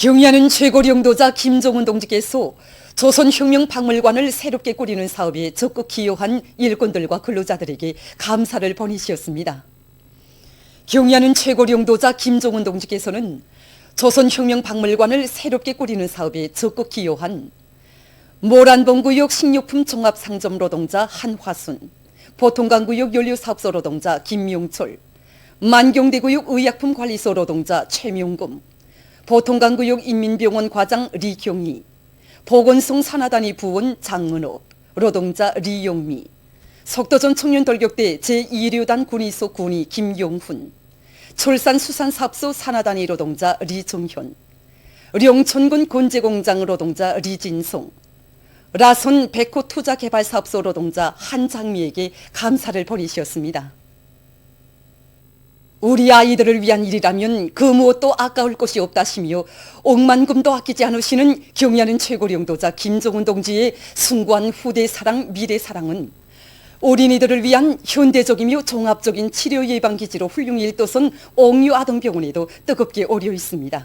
경야는 최고령도자 김종훈 동지께서 조선혁명박물관을 새롭게 꾸리는 사업에 적극 기여한 일꾼들과 근로자들에게 감사를 보내셨습니다. 경야는 최고령도자 김종훈 동지께서는 조선혁명박물관을 새롭게 꾸리는 사업에 적극 기여한 모란봉구역 식료품 종합상점 노동자 한화순, 보통강구역 연료사업소 노동자 김용철, 만경대구역 의약품관리소 노동자 최명금, 보통강구역 인민병원 과장 리경희, 보건성 산하단위 부원 장은옥, 노동자 리용미, 속도전 청년돌격대 제2류단 군의소 군의 김용훈, 철산수산사업소 산하단위 노동자 리정현, 령천군 건재공장 노동자 리진송, 라손 백호투자개발사업소 노동자 한장미에게 감사를 보내셨습니다. 우리 아이들을 위한 일이라면 그 무엇도 아까울 것이 없다시며 억만금도 아끼지 않으시는 경야는 최고령도자 김종훈 동지의 숭고한 후대 사랑, 미래 사랑은 어린이들을 위한 현대적이며 종합적인 치료 예방기지로 훌륭히 일도선 옥류아동병원에도 뜨겁게 오려 있습니다.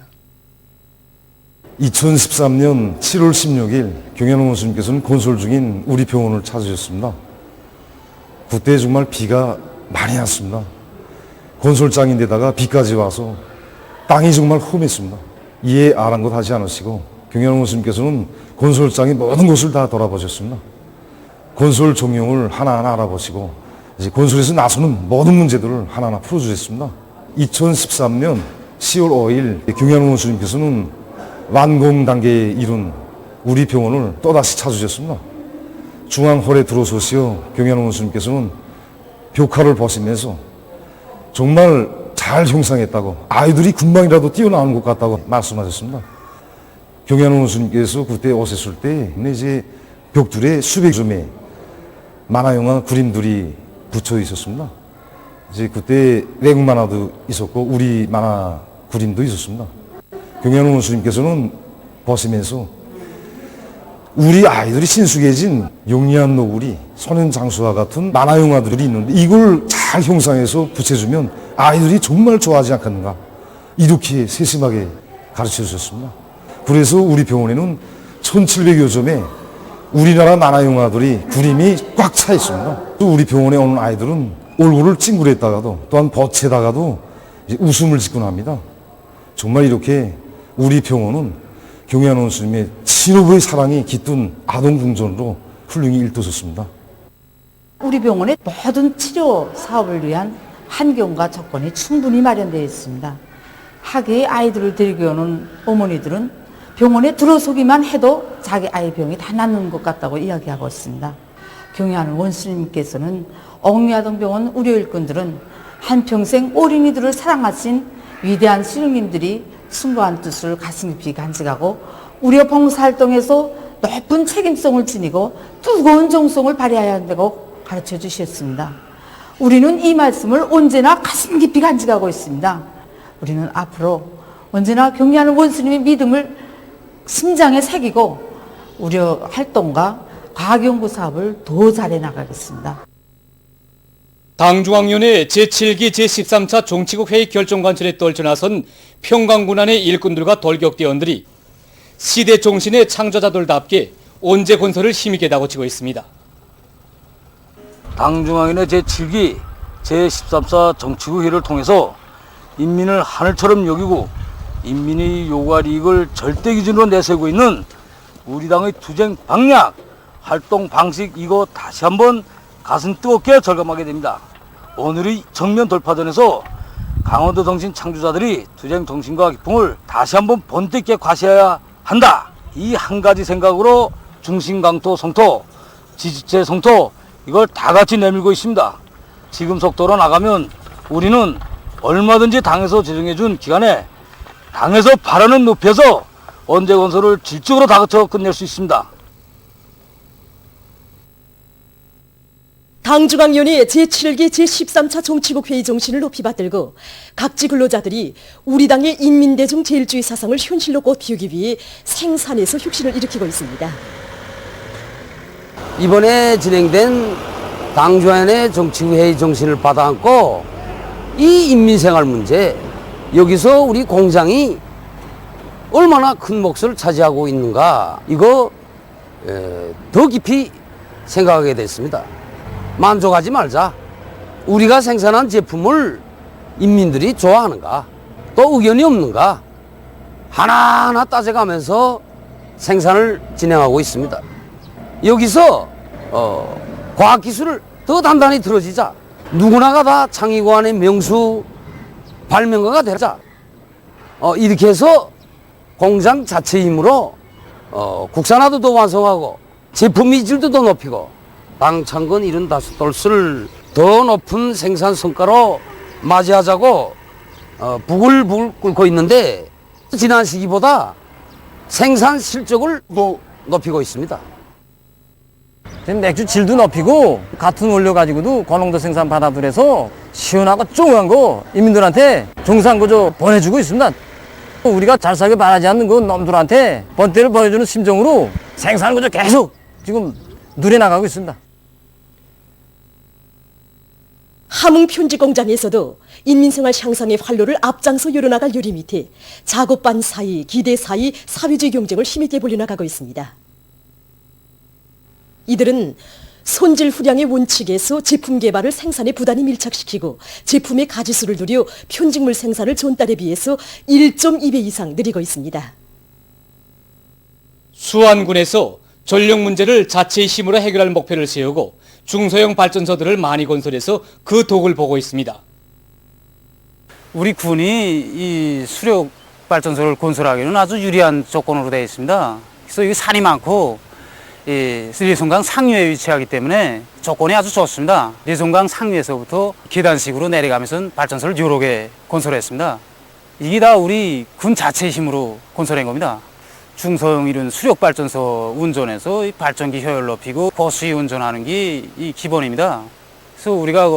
2013년 7월 16일 경야는 원수님께서는 건설 중인 우리 병원을 찾으셨습니다. 그때 정말 비가 많이 왔습니다. 건설장인데다가 비까지 와서 땅이 정말 험했습니다. 이에 아랑곳 하지 않으시고 경야는 원수님께서는 건설장의 모든 곳을 다 돌아보셨습니다. 건설 종용을 하나하나 알아보시고 이제 건설에서 나서는 모든 문제들을 하나하나 풀어주셨습니다. 2013년 10월 5일 경야는 원수님께서는 완공 단계에 이른 우리 병원을 또다시 찾으셨습니다. 중앙홀에 들어서시어 경야는 원수님께서는 벽화를 보시면서 정말 잘 형상했다고, 아이들이 금방이라도 뛰어나오는 것 같다고 말씀하셨습니다. 경야는 원수님께서 그때 오셨을 때 이제 벽돌에 수백 점의 만화영화 그림들이 붙여 있었습니다. 이제 그때 외국 만화도 있었고 우리 만화 그림도 있었습니다. 경야는 원수님께서는 보시면서 우리 아이들이 신숙해진 용리한 노을이 소년장수와 같은 만화영화들이 있는데 이걸 잘 형상해서 붙여주면 아이들이 정말 좋아하지 않겠는가, 이렇게 세심하게 가르쳐 주셨습니다. 그래서 우리 병원에는 1700여 점의 우리나라 만화영화들이 그림이 꽉 차 있습니다. 또 우리 병원에 오는 아이들은 얼굴을 찡그렸다가도 또한 볕에다가도 웃음을 짓곤 합니다. 정말 이렇게 우리 병원은 경야는 원수님의 신호부의 사랑이 깃든 아동궁전으로 훌륭히 일떠섰습니다. 우리 병원의 모든 치료 사업을 위한 환경과 조건이 충분히 마련되어 있습니다. 하계의 아이들을 데리고 오는 어머니들은 병원에 들어서기만 해도 자기 아이 병이 다 낫는 것 같다고 이야기하고 있습니다. 경야는 원수님께서는 옥류아동병원 의료일꾼들은 한평생 어린이들을 사랑하신 위대한 스님들이 숭고한 뜻을 가슴 깊이 간직하고 우려 봉사활동에서 높은 책임성을 지니고 뜨거운 정성을 발휘해야 한다고 가르쳐 주셨습니다. 우리는 이 말씀을 언제나 가슴 깊이 간직하고 있습니다. 우리는 앞으로 언제나 경야는 원수님의 믿음을 심장에 새기고 우려 활동과 과학연구 사업을 더 잘해 나가겠습니다. 당중앙위원회 제7기 제13차 정치국회의 결정관철에 떨쳐나선 평강군안의 일꾼들과 돌격대원들이 시대 정신의 창조자들답게 언제 건설을 힘있게 다고치고 있습니다. 당중앙위원회 제7기 제13차 정치국회의를 통해서 인민을 하늘처럼 여기고 인민의 요구와 이익을 절대 기준으로 내세우고 있는 우리 당의 투쟁 방향, 활동 방식, 이거 다시 한번 가슴 뜨겁게 절감하게 됩니다. 오늘의 정면 돌파전에서 강원도 정신 창조자들이 투쟁 정신과 기풍을 다시 한번 본때 있게 과시해야 한다. 이 한 가지 생각으로 중심 강토 성토, 지지체 성토, 이걸 다 같이 내밀고 있습니다. 지금 속도로 나가면 우리는 얼마든지 당에서 제정해준 기간에 당에서 바라는 높이에서 언제 건설을 질적으로 다그쳐 끝낼 수 있습니다. 당중앙위원회 제7기 제13차 정치국회의 정신을 높이 받들고 각지 근로자들이 우리 당의 인민대중 제일주의 사상을 현실로 꽃피우기 위해 생산에서 혁신을 일으키고 있습니다. 이번에 진행된 당중앙위원회 정치국회의 정신을 받아안고 이 인민생활 문제, 여기서 우리 공장이 얼마나 큰 몫을 차지하고 있는가, 이거 더 깊이 생각하게 됐습니다. 만족하지 말자. 우리가 생산한 제품을 인민들이 좋아하는가, 또 의견이 없는가, 하나하나 따져가면서 생산을 진행하고 있습니다. 여기서 과학기술을 더 단단히 들어지자. 누구나가 다 창의고안의 명수 발명가가 되자. 이렇게 해서 공장 자체 힘으로 국산화도 더 완성하고 제품 이질도 더 높이고 방창건 75돌을 더 높은 생산 성과로 맞이하자고 부글부글 끓고 있는데, 지난 시기보다 생산 실적을 더 높이고 있습니다. 지금 맥주 질도 높이고 같은 원료 가지고도 고농도 생산 받아들여서 시원하고 쫑한 거 인민들한테 정상구조 보내주고 있습니다. 우리가 잘 살게 바라지 않는 그 놈들한테 번대를 보내주는 심정으로 생산구조 계속 지금 누려나가고 있습니다. 함흥 편지 공장에서도 인민생활 향상의 활로를 앞장서 열어나갈 요리 밑에 작업반 사이, 기대 사이 사회주의 경쟁을 힘있게 벌려나가고 있습니다. 이들은 손질 후량의 원칙에서 제품 개발을 생산에 부단히 밀착시키고 제품의 가지수를 누려 편직물 생산을 전달에 비해서 1.2배 이상 늘리고 있습니다. 수안군에서 전력 문제를 자체의 힘으로 해결할 목표를 세우고 중소형 발전소들을 많이 건설해서 그 덕을 보고 있습니다. 우리 군이 이 수력 발전소를 건설하기는 아주 유리한 조건으로 되어 있습니다. 그래서 여기 산이 많고 리송강 상류에 위치하기 때문에 조건이 아주 좋습니다. 리송강 상류에서부터 계단식으로 내려가면서 발전소를 여러 개 건설했습니다. 이게 다 우리 군 자체의 힘으로 건설한 겁니다. 중소형 이런 수력 발전소 운전해서 이 발전기 효율 높이고 고수위 운전하는 게 이 기본입니다. 그래서 우리가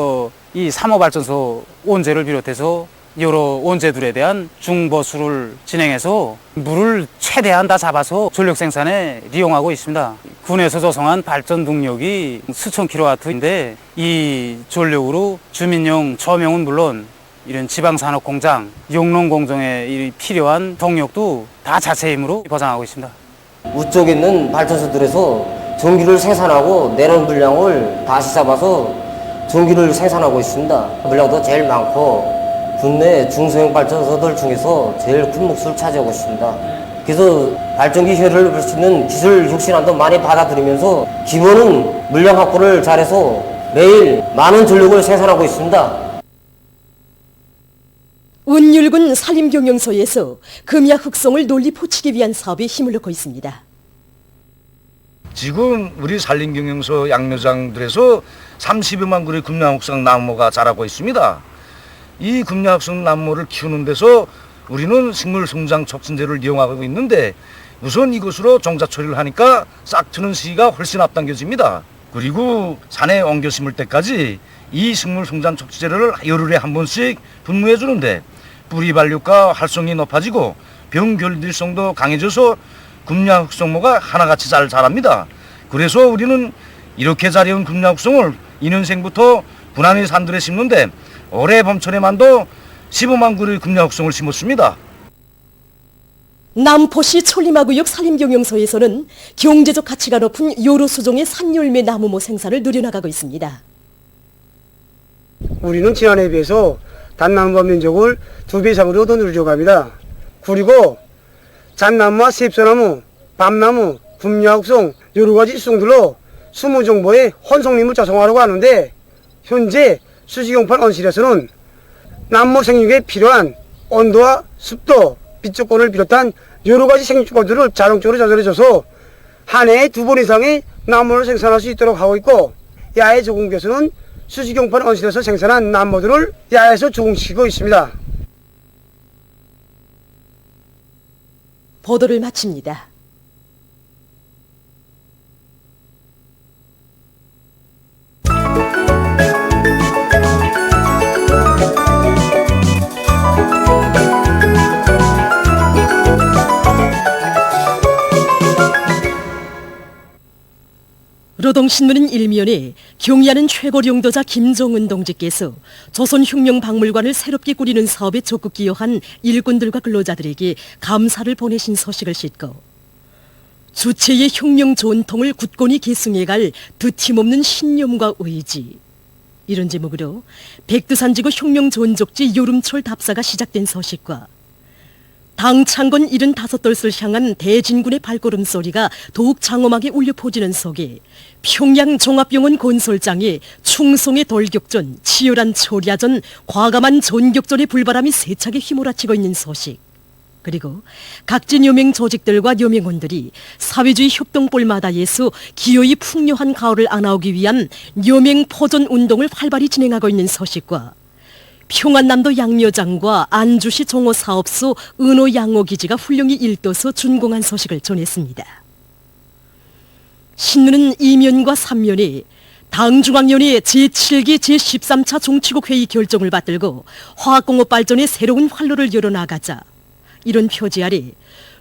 이 3호 발전소 원재를 비롯해서 여러 원재들에 대한 중보수를 진행해서 물을 최대한 다 잡아서 전력 생산에 이용하고 있습니다. 군에서 조성한 발전 능력이 수천 킬로와트인데 이 전력으로 주민용 조명은 물론 이런 지방산업 공장, 용농 공정에 필요한 동력도 다 자체 힘으로 보장하고 있습니다. 우쪽에 있는 발전소들에서 전기를 생산하고 내놓은 물량을 다시 잡아서 전기를 생산하고 있습니다. 물량도 제일 많고 국내 중소형 발전소들 중에서 제일 큰 몫을 차지하고 있습니다. 그래서 발전기 효율을 높일 수 있는 기술 혁신안도 많이 받아들이면서 기본은 물량 확보를 잘해서 매일 많은 전력을 생산하고 있습니다. 운율군 산림경영소에서 금약 흑성을 논리 포치기 위한 사업에 힘을 넣고 있습니다. 지금 우리 산림경영소 양묘장들에서 30여만 그루의 금양흑성 나무가 자라고 있습니다. 이 금양흑성 나무를 키우는 데서 우리는 식물성장 촉진제를 이용하고 있는데 우선 이것으로 종자 처리를 하니까 싹 트는 시기가 훨씬 앞당겨집니다. 그리고 산에 옮겨 심을 때까지 이 식물성장 촉진제를 열흘에 한 번씩 분무해 주는데 뿌리 발육과 활성이 높아지고 병 견딜성도 강해져서 금양흑성모가 하나같이 잘 자랍니다. 그래서 우리는 이렇게 자라온 금양흑성을 2년생부터 군안의 산들에 심는데 올해 봄철에만도 15만 그루의 금양흑성을 심었습니다. 남포시 촐리마구역 산림경영소에서는 경제적 가치가 높은 여러 수종의 산열매 나무모 생산을 누려나가고 있습니다. 우리는 지난해에 비해서 단나무 면적을 2배 이상으로 더 늘려고 합니다. 그리고 잣나무와 셉서나무, 밤나무, 금양흑성 여러 가지 수종들로 20종보의 혼성림을 조성하려고 하는데 현재 수지경판 온실에서는 나무 생육에 필요한 온도와 습도, 빛 조건을 비롯한 여러 가지 생육 조건들을 자동적으로 조절해줘서 한 해에 2번 이상의 나무를 생산할 수 있도록 하고 있고 야외 조공계에서는 수지경판 온실에서 생산한 나무들을 야외에서 조공시키고 있습니다. 보도를 마칩니다. 노동신문은 일면에 경의하는 최고령도자 김정은 동지께서 조선혁명박물관을 새롭게 꾸리는 사업에 적극 기여한 일꾼들과 근로자들에게 감사를 보내신 소식을 싣고 주체의 혁명 전통을 굳건히 계승해갈 드팀없는 신념과 의지, 이런 제목으로 백두산지구 혁명 전적지 여름철 답사가 시작된 소식과 당 창건 75돌을 향한 대진군의 발걸음 소리가 더욱 장엄하게 울려 퍼지는 속에 평양 종합병원 건설장의 충성의 돌격전, 치열한 초리아전, 과감한 전격전의 불바람이 세차게 휘몰아치고 있는 소식, 그리고 각진 여명 조직들과 여명원들이 사회주의 협동볼마다에서 기어이 풍요한 가을을 안아오기 위한 여명 포전 운동을 활발히 진행하고 있는 소식과 평안남도 양묘장과 안주시 종어사업소 은호양호기지가 훌륭히 일떠서 준공한 소식을 전했습니다. 신문은 2면과 3면에 당중앙위원회 제7기 제13차 정치국 회의 결정을 받들고 화학공업 발전의 새로운 활로를 열어나가자, 이런 표지 아래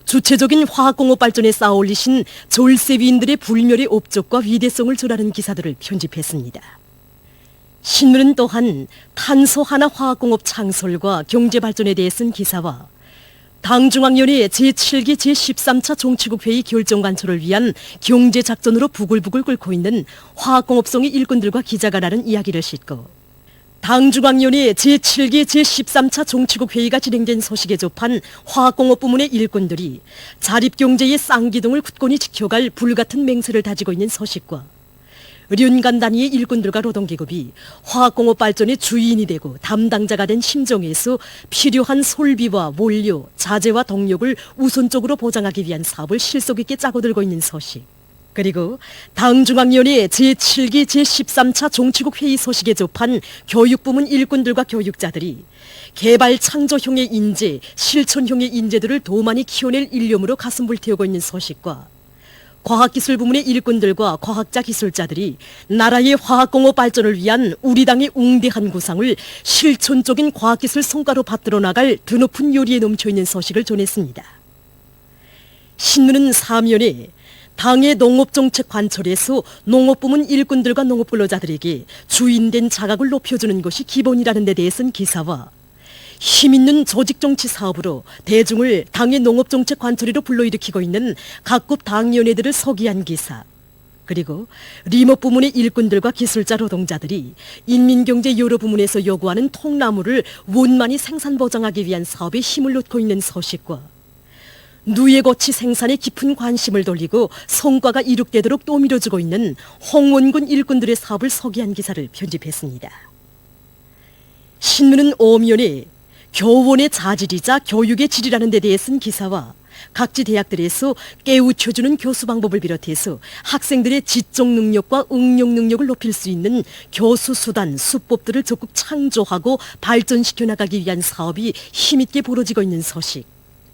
주체적인 화학공업 발전에 쌓아올리신 졸세위인들의 불멸의 업적과 위대성을 전하는 기사들을 편집했습니다. 신문은 또한 탄소 하나 화학공업 창설과 경제발전에 대해 쓴 기사와 당중앙위원회 제7기 제13차 정치국회의 결정관철을 위한 경제작전으로 부글부글 끓고 있는 화학공업성의 일꾼들과 기자가 나눈 이야기를 싣고 당중앙위원회 제7기 제13차 정치국회의가 진행된 소식에 접한 화학공업 부문의 일꾼들이 자립경제의 쌍기둥을 굳건히 지켜갈 불같은 맹세를 다지고 있는 소식과 륜간 단위의 일꾼들과 노동계급이 화학공업 발전의 주인이 되고 담당자가 된 심정에서 필요한 솔비와 원료, 자재와 동력을 우선적으로 보장하기 위한 사업을 실속 있게 짜고들고 있는 소식, 그리고 당중앙위원회 제7기 제13차 정치국 회의 소식에 접한 교육부문 일꾼들과 교육자들이 개발 창조형의 인재, 실천형의 인재들을 더 많이 키워낼 일념으로 가슴 불태우고 있는 소식과 과학기술 부문의 일꾼들과 과학자 기술자들이 나라의 화학공업 발전을 위한 우리 당의 웅대한 구상을 실천적인 과학기술 성과로 받들어 나갈 드높은 요리에 넘쳐있는 소식을 전했습니다. 신문은 3면에 당의 농업정책 관철에서 농업부문 일꾼들과 농업근로자들에게 주인된 자각을 높여주는 것이 기본이라는 데 대해 쓴 기사와 힘있는 조직정치 사업으로 대중을 당의 농업정책 관철이로 불러일으키고 있는 각급 당위원회들을 서기한 기사, 그리고 리모트 부문의 일꾼들과 기술자 노동자들이 인민경제 여러 부문에서 요구하는 통나무를 원만히 생산 보장하기 위한 사업에 힘을 놓고 있는 소식과 누에고치 생산에 깊은 관심을 돌리고 성과가 이룩되도록 떠밀어주고 있는 홍원군 일꾼들의 사업을 서기한 기사를 편집했습니다. 신문은 5면에 교원의 자질이자 교육의 질이라는 데 대해 쓴 기사와 각지 대학들에서 깨우쳐주는 교수 방법을 비롯해서 학생들의 지적 능력과 응용 능력을 높일 수 있는 교수 수단, 수법들을 적극 창조하고 발전시켜 나가기 위한 사업이 힘있게 벌어지고 있는 소식,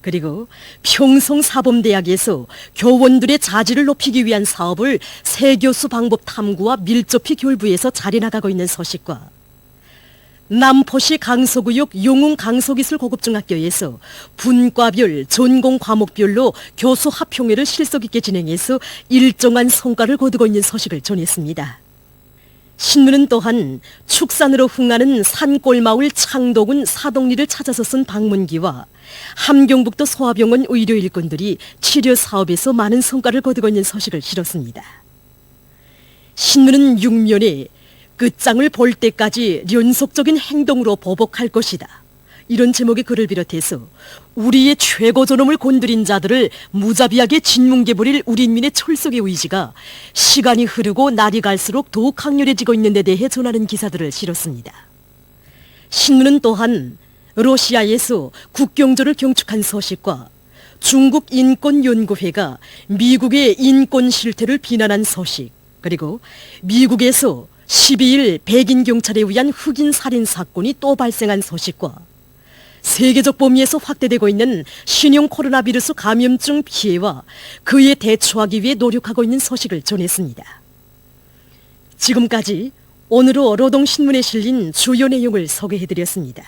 그리고 평성사범대학에서 교원들의 자질을 높이기 위한 사업을 새교수 방법 탐구와 밀접히 결부해서 잘해나가고 있는 소식과 남포시 강서구역 용웅 강서기술고급중학교에서 분과별, 전공 과목별로 교수 합평회를 실속 있게 진행해서 일정한 성과를 거두고 있는 소식을 전했습니다. 신문은 또한 축산으로 흥하는 산골마을 창동군 사동리를 찾아서 쓴 방문기와 함경북도 소아병원 의료 일꾼들이 치료 사업에서 많은 성과를 거두고 있는 소식을 실었습니다. 신문은 6면에 끝장을 볼 때까지 연속적인 행동으로 보복할 것이다, 이런 제목의 글을 비롯해서 우리의 최고 존엄을 건드린 자들을 무자비하게 진뭉개버릴 우리 인민의 철석의 의지가 시간이 흐르고 날이 갈수록 더욱 강렬해지고 있는 데 대해 전하는 기사들을 실었습니다. 신문은 또한 러시아에서 국경전을 경축한 소식과 중국 인권연구회가 미국의 인권 실태를 비난한 소식, 그리고 미국에서 12일 백인 경찰에 의한 흑인 살인 사건이 또 발생한 소식과 세계적 범위에서 확대되고 있는 신형 코로나 바이러스 감염증 피해와 그에 대처하기 위해 노력하고 있는 소식을 전했습니다. 지금까지 오늘의 노동신문에 실린 주요 내용을 소개해드렸습니다.